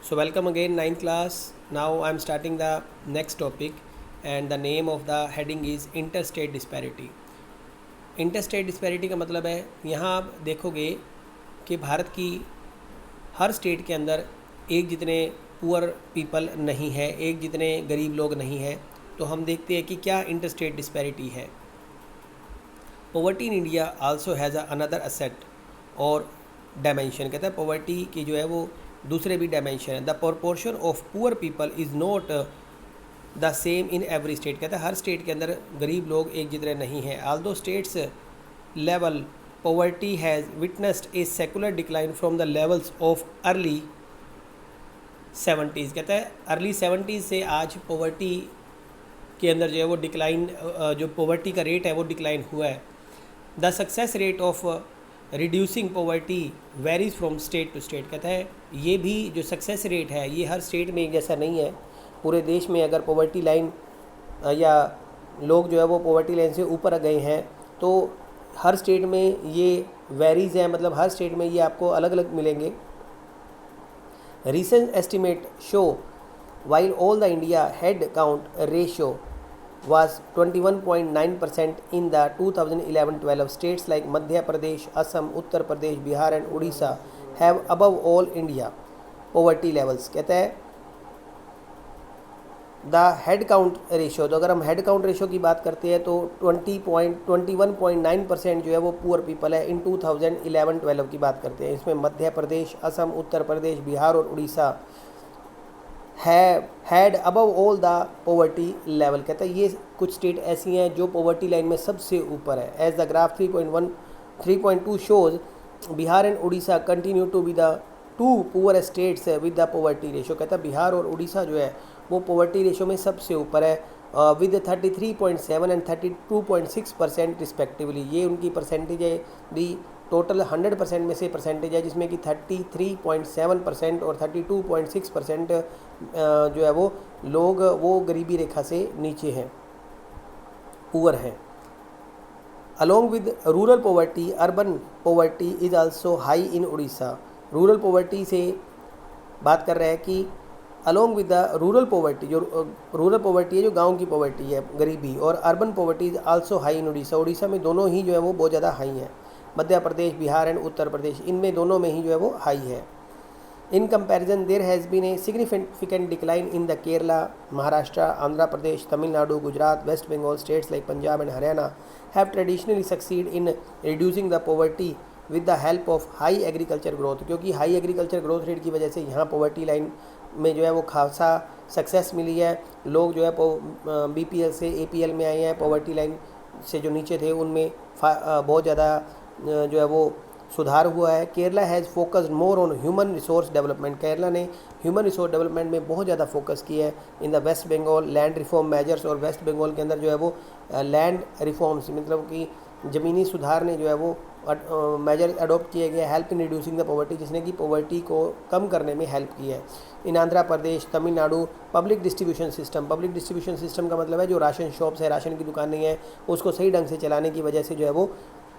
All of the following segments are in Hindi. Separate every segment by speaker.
Speaker 1: So welcome again, ninth class. Now I am starting the next topic, and the name of the heading is interstate disparity. Interstate disparity का मतलब है, यहाँ आप देखोगे कि भारत की हर स्टेट के अंदर एक जितने पुअर पीपल नहीं है, एक जितने गरीब लोग नहीं हैं। तो हम देखते हैं कि क्या इंटरस्टेट डिस्पैरिटी है। Poverty in India also has another asset और डायमेंशन। कहता है पॉवर्टी की जो है वो दूसरे भी डायमेंशन है। The proportion of poor people is not the same in every state. कहता है हर स्टेट के अंदर गरीब लोग एक जितने नहीं हैं। Aldous states level poverty has witnessed a secular decline from the levels of early 70s। कहता है अर्ली 70s से आज पॉवर्टी के अंदर जो है वो डिक्लाइन, जो पॉवर्टी का रेट है वो डिक्लाइन हुआ है। The success rate of reducing poverty varies from state to state. कहता है ये भी जो सक्सेस रेट है ये हर स्टेट में एक जैसा नहीं है। पूरे देश में अगर पॉवर्टी लाइन या लोग जो है वो पॉवर्टी लाइन से ऊपर आ गए हैं तो हर स्टेट में ये वेरीज हैं, मतलब हर स्टेट में ये आपको अलग अलग मिलेंगे। Recent estimate show while all the India head count ratio was 21.9% in the 2011-12, states like Madhya Pradesh, Assam, Uttar Pradesh, Bihar and Odisha have above all India poverty levels। कहता है द हेड काउंट रेशियो, तो अगर हम हेड काउंट रेशियो की बात करते हैं तो 21.9% जो है वो पुअर पीपल है इन 2011-12 की बात करते हैं। इसमें मध्य प्रदेश, असम, उत्तर प्रदेश, बिहार और Orissa had above all the poverty level. कहता है ये कुछ स्टेट ऐसी हैं जो पॉवर्टी लाइन में सबसे ऊपर है। As the graph 3.2 shows Bihar and Orissa continue to be the two poor states with the poverty ratio. कहता है बिहार और उड़ीसा जो है वो पॉवर्टी रेशियो में सबसे ऊपर है विद 33.7 एंड 32.6% रिस्पेक्टिवली। ये उनकी परसेंटेज है, दी टोटल 100% में से परसेंटेज है, जिसमें कि 33.7% और 32.6% जो है वो लोग वो गरीबी रेखा से नीचे हैं, पुअर हैं। Along with rural poverty urban poverty is also high in Orissa. Rural poverty से बात कर रहे हैं कि along with the rural poverty, जो रूरल पॉवर्टी है जो गांव की पॉवर्टी है गरीबी, और urban poverty is also high in Orissa. Orissa में दोनों ही जो है वो बहुत ज़्यादा हाई है। मध्य प्रदेश, बिहार एंड उत्तर प्रदेश, इनमें दोनों में ही जो है वो हाई है। In comparison there has been a significant decline in the Kerala, Maharashtra, Andhra Pradesh, Tamil Nadu, Gujarat, West Bengal. States like Punjab and Haryana have traditionally succeed in reducing the poverty with the help of high agriculture growth. क्योंकि हाई एग्रीकल्चर ग्रोथ रेट की वजह से यहाँ पॉवर्टी लाइन में जो है वो खासा सक्सेस मिली है। लोग जो है BPL से APL में आए हैं, पॉवर्टी लाइन से जो नीचे थे उनमें बहुत ज़्यादा जो है वो सुधार हुआ है। Kerala has focused more on human resource development. Kerala ने ह्यूमन रिसोर्स डेवलपमेंट में बहुत ज़्यादा फोकस किया है। In the West Bengal land reform measures, और वेस्ट बंगाल के अंदर जो है वो लैंड रिफॉर्म्स, मतलब कि ज़मीनी सुधार ने जो है वो मेजर अडोप्ट किए गए, help in reducing the poverty, जिसने कि पॉवर्टी को कम करने में हेल्प की है। इन Andhra Pradesh, Tamil Nadu public distribution system का मतलब है जो राशन शॉप्स है, राशन की दुकानें हैं, उसको सही ढंग से चलाने की वजह से जो है वो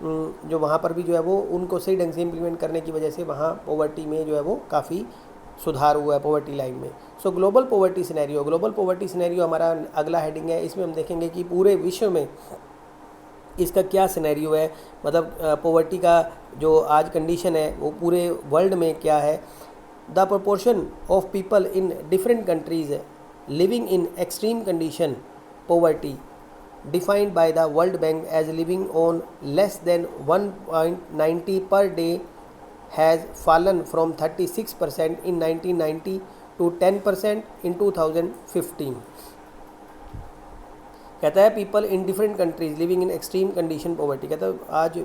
Speaker 1: जो वहाँ पर भी जो है वो उनको सही ढंग से इम्प्लीमेंट करने की वजह से वहाँ पॉवर्टी में जो है वो काफ़ी सुधार हुआ है पॉवर्टी लाइन में। सो ग्लोबल पॉवर्टी सिनेरियो हमारा अगला हेडिंग है। इसमें हम देखेंगे कि पूरे विश्व में इसका क्या सिनेरियो है, मतलब पॉवर्टी का जो आज कंडीशन है वो पूरे वर्ल्ड में क्या है। The proportion of people in different countries living in extreme condition poverty defined by the World Bank as living on less than 1.90 per day has fallen from 36% in 1990 to 10% in 2015। कहता है people in different countries living in extreme condition poverty. कहता है आज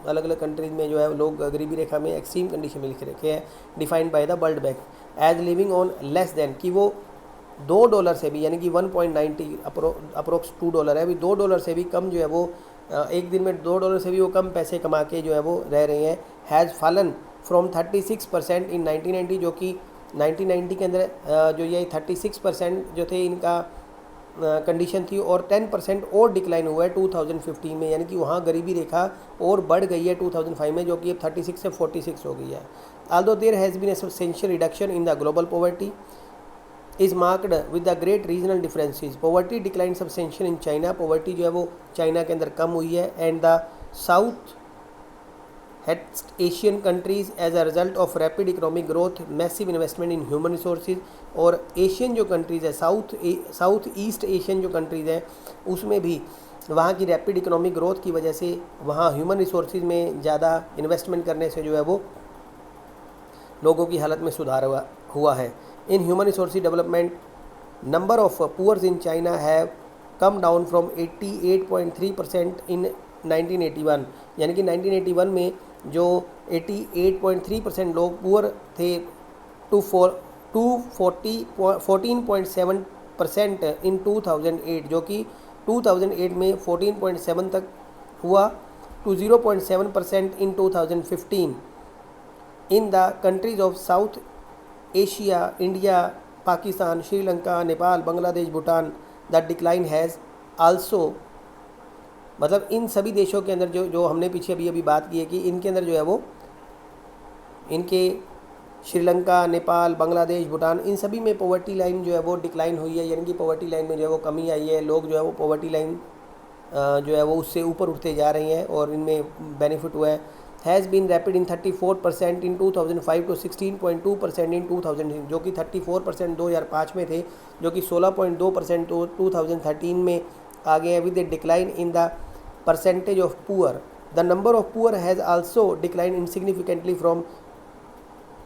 Speaker 1: अलग अलग कंट्रीज में जो है लोग गरीबी रेखा में एक्सट्रीम कंडीशन में लिख रखे हैं, defined by the World Bank as living on less than, कि वो $2 से भी, यानी कि 1.90 अप्रोक्स $2 है, अभी $2 से भी कम जो है वो एक दिन में $2 से भी वो कम पैसे कमा के जो है वो रह रहे हैं। हैज़ फॉलन फ्रॉम 36% इन 1990, जो कि 1990 के अंदर जो ये 36% जो थे इनका कंडीशन थी, और 10% और डिक्लाइन हुआ है 2015 में, यानी कि वहाँ गरीबी रेखा और बढ़ गई है 2005 में, जो कि अब 36 से 46 हो गई है। Although there has been a substantial reduction in the global poverty, is marked with the great regional differences. Poverty declined substantial in China. Poverty जो है वो चाइना के अंदर कम हुई है. And the South Asian countries as a result of rapid economic growth, massive investment in human resources. और एशियन जो कंट्रीज़ है, साउथ ईस्ट एशियन जो कंट्रीज़ हैं, उसमें भी वहाँ की रैपिड इकोनॉमिक ग्रोथ की वजह से वहाँ ह्यूमन रिसोर्सेज में ज़्यादा इन्वेस्टमेंट करने से जो है वो लोगों की हालत में सुधार हुआ है. In human resources development, number of poors in China have come down from 88.3% in 1981. यानी कि 1981 में जो 88.3% लोग पुअर थे टू 14.7% इन 2008, जो कि 2008 में 14.7 तक हुआ to 0.7% in 2015. In the countries of South Asia, India, Pakistan, Sri Lanka, Nepal, Bangladesh, Bhutan, the decline has also, मतलब इन सभी देशों के अंदर जो हमने पीछे अभी बात की है कि इनके अंदर जो है वो इनके श्रीलंका, नेपाल, बांग्लादेश, भूटान, इन सभी में पॉवर्टी लाइन जो है वो डिक्लाइन हुई है. यानी कि पॉवर्टी लाइन में जो है वो कमी आई है. लोग जो है वो पॉवर्टी लाइन जो है वो उससे ऊपर उठते जा रहे हैं और इनमें बेनिफिट हुआ है. Has been rapid in 34% in 2005 to 16.2% in 2000, जो कि 34% 2005 में थे, जो कि 16.2% 2013 में आ गए हैं. With a decline in the percentage of poor, the number of poor has also decline insignificantly from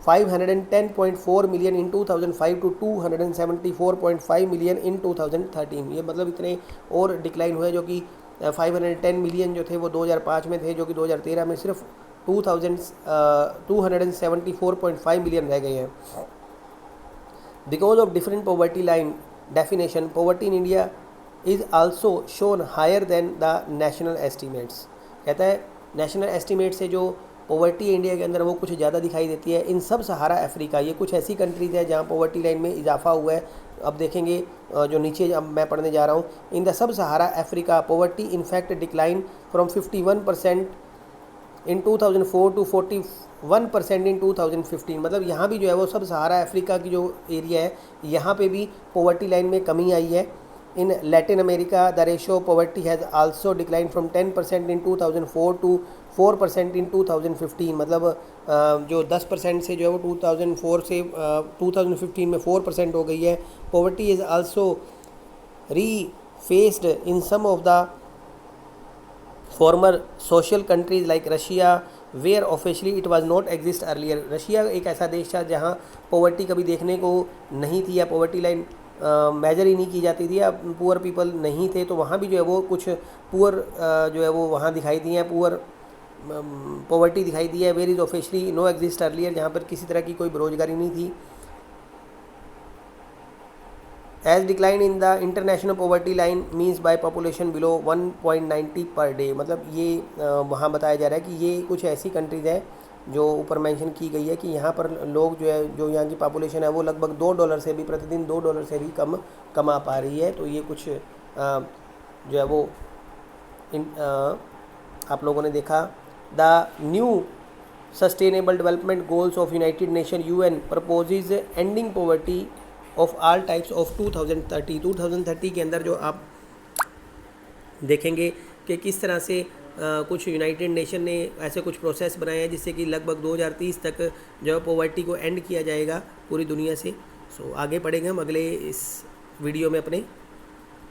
Speaker 1: 510.4 million in 2005 to 274.5 million in 2013. ये मतलब इतने और डिक्लाइन हुए, जो कि 510 मिलियन जो थे वो 2005 में थे, जो कि 2013 में सिर्फ 274.5 मिलियन रह गए हैं. Because of different poverty line definition, poverty in India is also shown higher than the national estimates. कहता है नेशनल एस्टीमेट से जो पॉवर्टी इंडिया के अंदर वो कुछ ज़्यादा दिखाई देती है. इन सब सहारा अफ्रीका, ये कुछ ऐसी कंट्रीज़ है जहाँ पॉवर्टी लाइन में इजाफा हुआ है. अब देखेंगे जो नीचे अब मैं पढ़ने जा रहा हूँ, in the sub Sahara Africa poverty in fact decline from 51% in 2004 to 41% in 2015. मतलब यहाँ भी जो है वो सब सहारा अफ्रीका की जो एरिया है, यहाँ पे भी पॉवर्टी लाइन में कमी आई है. In Latin America the ratio poverty has also decline from 10% in 2004 to 4% in 2015. मतलब जो 10% से जो है वो 2004 से 2015 में 4% हो गई है. Poverty is also refaced in some of the former social countries like Russia, where officially it was not exist earlier. Russia एक ऐसा देश था जहाँ पॉवर्टी कभी देखने को नहीं थी, या पॉवर्टी लाइन मेजर ही नहीं की जाती थी, या पुअर पीपल नहीं थे. तो वहाँ भी जो है वो कुछ पुअर जो है वो वहाँ दिखाई दी हैं, पुअर पॉवर्टी दिखाई दी है. Where is officially no exist earlier, जहाँ पर किसी तरह की कोई बेरोजगारी नहीं थी. As decline in the international poverty line means by population below 1.90 per day. मतलब ये वहाँ बताया जा रहा है कि ये कुछ ऐसी कंट्रीज़ है जो ऊपर मेंशन की गई है कि यहाँ पर लोग जो है, जो यहाँ की पॉपुलेशन है वो लगभग $2 से भी प्रतिदिन $2 से भी कम कमा पा रही है. तो ये कुछ जो है वो आप लोगों ने देखा. The new sustainable development goals of United nation UN proposes ending poverty of all types of 2030 के अंदर जो आप देखेंगे कि किस तरह से कुछ यूनाइटेड नेशन ने ऐसे कुछ प्रोसेस बनाए हैं जिससे कि लगभग 2030 तक जो पॉवर्टी को एंड किया जाएगा पूरी दुनिया से. सो आगे पढ़ेंगे हम अगले इस वीडियो में अपने.